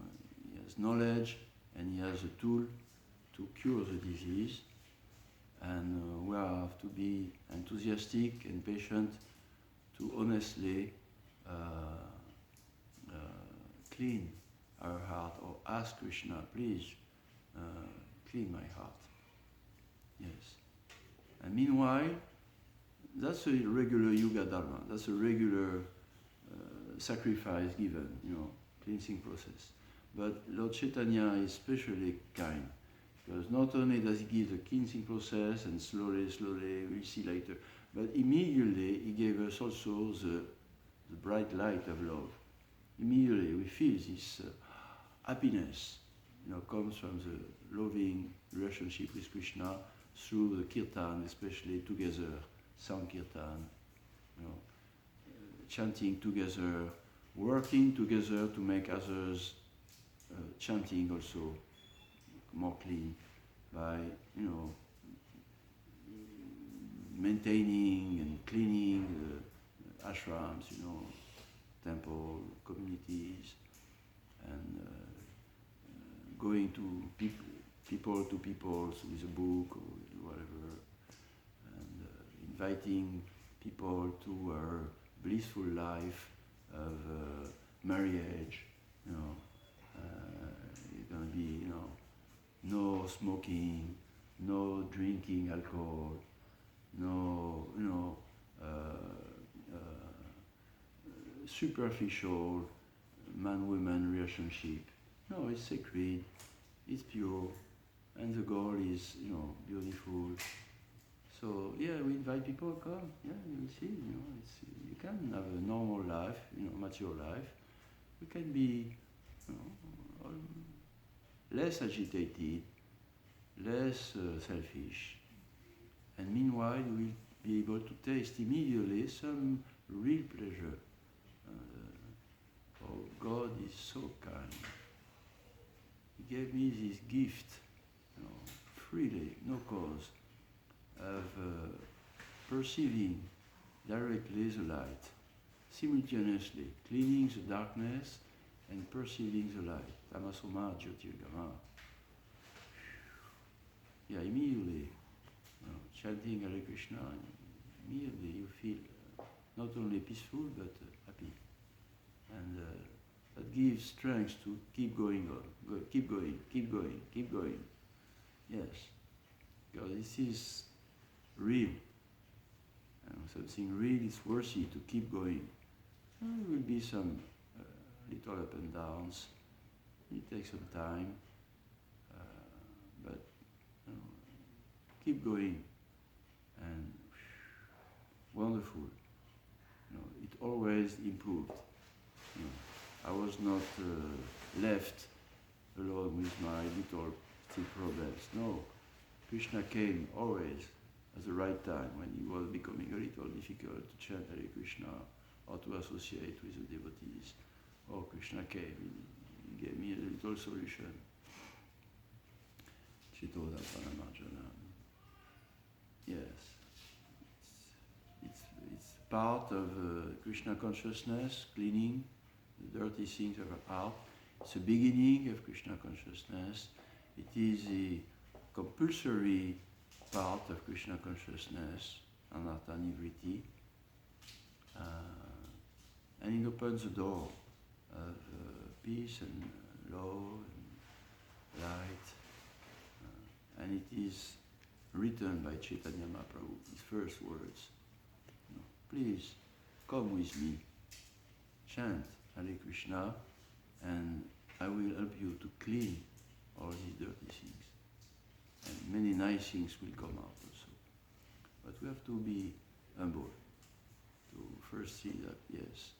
he has knowledge and he has a tool to cure the disease, and we have to be enthusiastic and patient to honestly clean our heart, or ask Krishna, please clean my heart. Yes. And meanwhile, that's a regular yoga dharma, that's a regular sacrifice given, you know, cleansing process. But Lord Chaitanya is especially kind, because not only does he give the cleansing process and slowly, we'll see later, but immediately he gave us also the bright light of love. Immediately we feel this happiness, you know, comes from the loving relationship with Krishna through the kirtan, especially together, Sankirtan, you know, chanting together, working together to make others chanting also more clean by, maintaining and cleaning the ashrams, temple, communities, and going to people to people with a book or whatever, and inviting people to a blissful life of marriage. It's gonna be, no smoking, no drinking alcohol, no, superficial man-woman relationship. No, it's sacred, it's pure, and the goal is, beautiful. So yeah, we invite people to come. Yeah, you see, you can have a normal life, mature life. We can be, less agitated, less selfish, and meanwhile we will be able to taste immediately some real pleasure. Oh, God is so kind. He gave me this gift, freely, no cause, of perceiving directly the light, simultaneously cleaning the darkness and perceiving the light. Tamasoma Jyotirgama. Yeah, immediately, chanting Hare Krishna, immediately you feel not only peaceful but happy. And that gives strength to keep going on. Keep going. Yes, because this is real. Something real is worthy to keep going. There will be some little up and downs. It takes some time, but keep going. And wonderful. It always improved. I was not left alone with my little problems. No, Krishna came always at the right time when it was becoming a little difficult to chant Hare Krishna or to associate with the devotees. Oh, Krishna came, he gave me a little solution. Chitoda Paramarjana. Yes, it's part of Krishna consciousness, cleaning the dirty things of our heart. It's the beginning of Krishna consciousness. It is the compulsory part of Krishna consciousness, anartha nivriti, and it opens the door of peace and love and light, and it is written by Chaitanya Mahaprabhu, his first words. Please come with me, chant Hare Krishna, and I will help you to clean all these dirty things. And many nice things will come out also. But we have to be humble, to first see that, yes,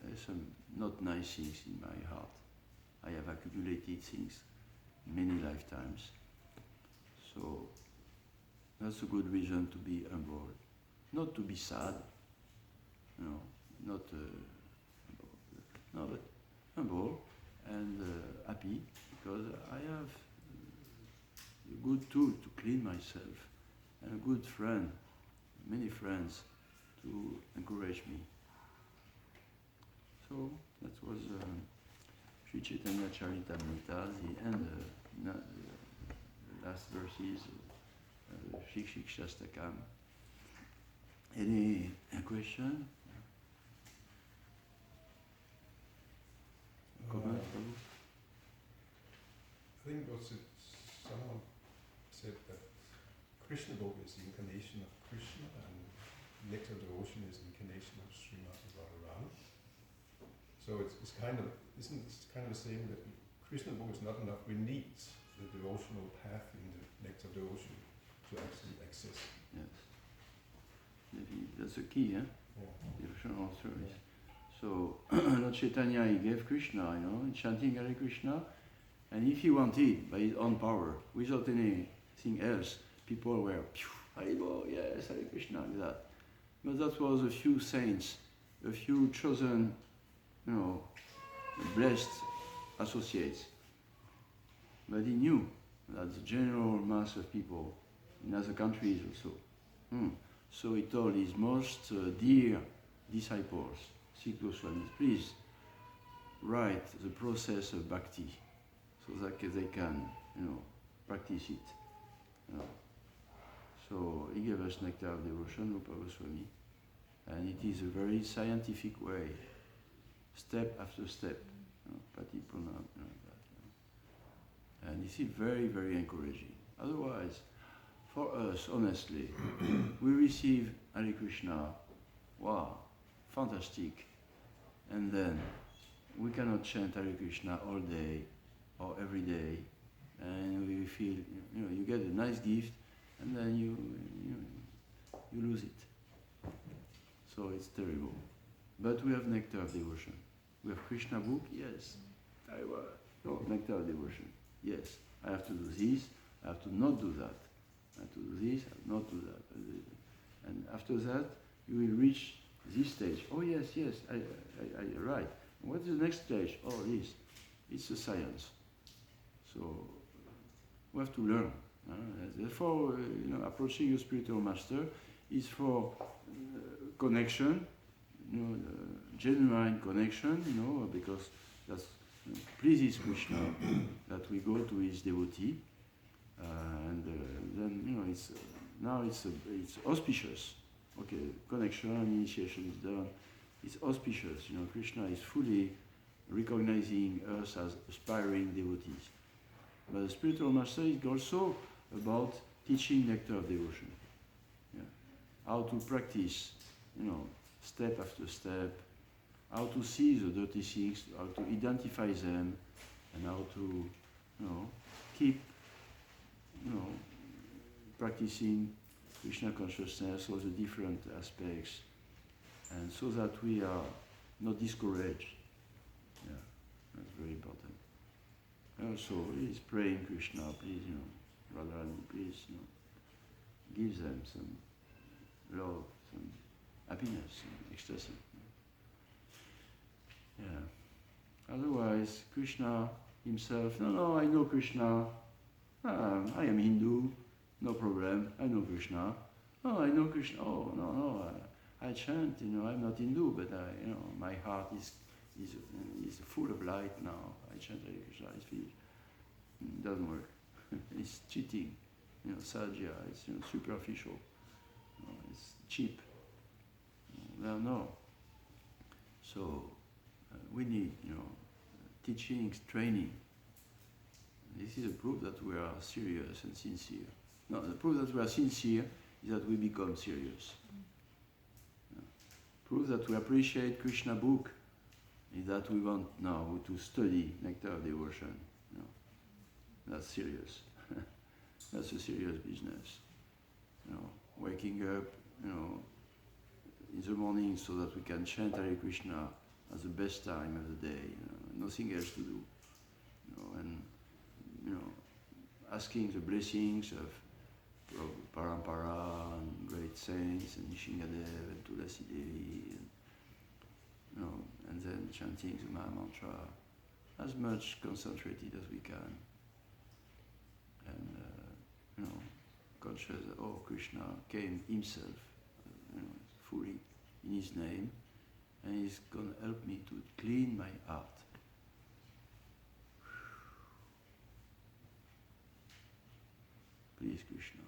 there's some not nice things in my heart. I have accumulated things many lifetimes. So that's a good reason to be humble. Not to be sad, not but humble and happy, because I have a good tool to clean myself and a good friend, many friends to encourage me. So that was Sri Chaitanya Charitamrita, the end, the last verses of Shik Shik Shastakam. Any question? Comment, Prabhu? I think someone said that Krishna book is the incarnation of Krishna and Nectar of the Ocean is the incarnation of Srimati Radharani. So it's kind of, isn't it kind of saying that Krishna book is not enough, we need the devotional path in the Nectar of the Ocean to actually access. Yes. That's the key, eh? Yeah. Devotional service. So, Lord Chaitanya, he gave Krishna, chanting Hare Krishna, and if he wanted, by his own power, without anything else, people were, Haribo, yes, Hare Krishna, like that. But that was a few saints, a few chosen, blessed associates. But he knew that the general mass of people in other countries also. So he told his most dear disciples, Sri Goswamis, please write the process of bhakti so that they can, practice it. So he gave us Nectar of Devotion, Rupa Goswami, and it is a very scientific way, step after step, Patipuna, and this is very, very encouraging. Otherwise, for us, honestly, we receive Hare Krishna, wow, fantastic, and then we cannot chant Hare Krishna all day or every day, and we feel, you get a nice gift, and then you lose it. So it's terrible. But we have Nectar of Devotion. We have Krishna book, yes. Nectar of Devotion, yes. I have to do this, I have to not do that. I have to do this, I have to not do that. And after that, you will reach this stage. Oh yes, I right. What's the next stage? Oh, this. It's a science. So we have to learn. Therefore, approaching your spiritual master is for connection, genuine connection, because that pleases Krishna that we go to his devotee, and then it's auspicious. Okay, connection, initiation is done. It's auspicious. Krishna is fully recognizing us as aspiring devotees. But the spiritual master is also about teaching Nectar of Devotion. Yeah. How to practice, step after step, how to see the dirty things, how to identify them, and how to, keep, practicing Krishna consciousness, all the different aspects, and so that we are not discouraged. Yeah, that's very important. Also, please praying Krishna, please, Radharani, please, give them some love, some happiness, some ecstasy. Yeah. Otherwise, Krishna himself, no, I know Krishna. I am Hindu, no problem. I know Krishna. Oh, I know Krishna. Oh, no, I chant. I'm not Hindu, but my heart is full of light now. I chant Hare Krishna. It doesn't work. It's cheating. Sajya. It's superficial. It's cheap. No. So we need teachings, training. This is a proof that we are serious and sincere. No, the proof that we are sincere is that we become serious. Proof that we appreciate Krishna book is that we want now to study Nectar of Devotion. That's serious. That's a serious business. Waking up, in the morning so that we can chant Hare Krishna at the best time of the day. Nothing else to do. And asking the blessings of Parampara and great saints and Nishingadev and Tulasi Devi, and then chanting the Maha Mantra as much concentrated as we can. And conscious that Krishna came himself, fully in his name, and he's going to help me to clean my heart. Please, Krishna,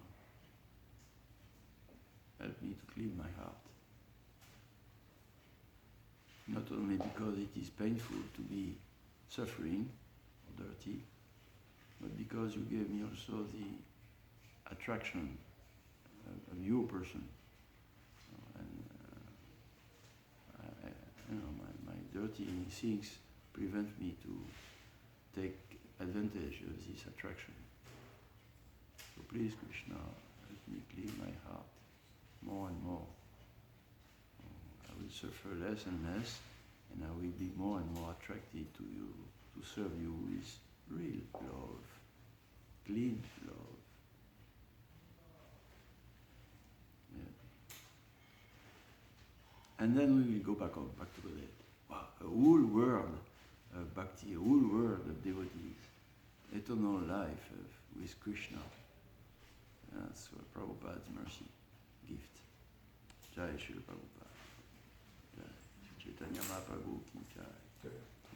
help me to clean my heart. Not only because it is painful to be suffering or dirty, but because you gave me also the attraction of your person. And my dirty things prevent me to take advantage of this attraction. So please, Krishna, help me clean my heart more and more. I will suffer less and less, and I will be more and more attracted to you, to serve you with real love, clean love. Yeah. And then we will go back to the dead. Wow, a whole world of bhakti, a whole world of devotees, eternal life with Krishna. That's Prabhupada's mercy gift. Jai Shri Prabhupada. Jai Chaitanya Mahaprabhu ki jai.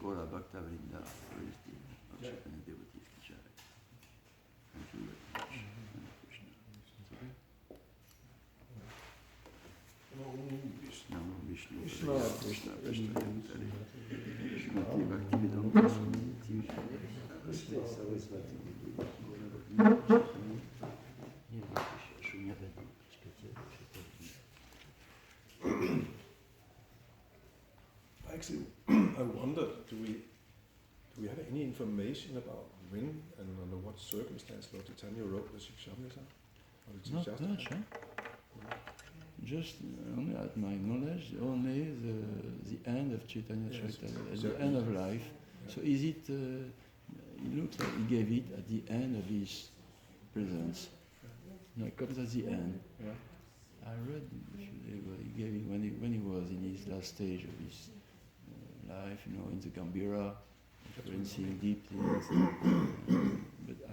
Gaura Bhakta Vrinda, praise the Chaitanya devotees ki jai. Thank you very much. Hare Krishna. Namo Vishnu. Krishna Krishna Shrimati Bhaktivedanta Swami Actually, I wonder, do we have any information about when and under what circumstance Lord Chaitanya wrote the Shikshamrita? Not much, huh? Just only at my knowledge, only the end of Chaitanya Chaitanya, the end of life. Yeah. So is it, it looks like he gave it at the end of his presence. No, it comes at the end. Yeah. I read he gave it when he was in his last stage of his life, in the Gambhira, experiencing deep things. But I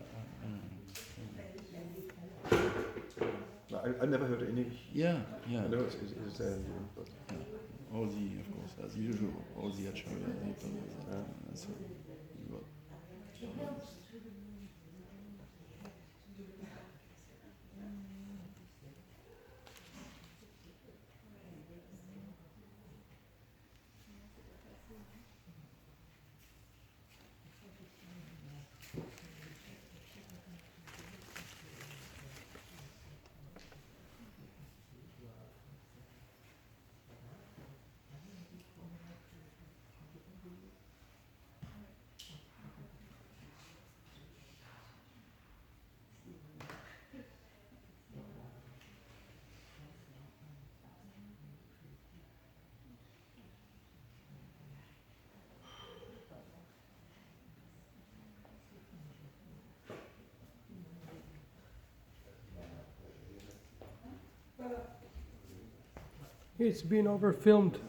don't know. I never heard any. Yeah. I know it's but Yeah. All the, of course, as usual, all the Acharya, they told us that. So, It's been overfilmed.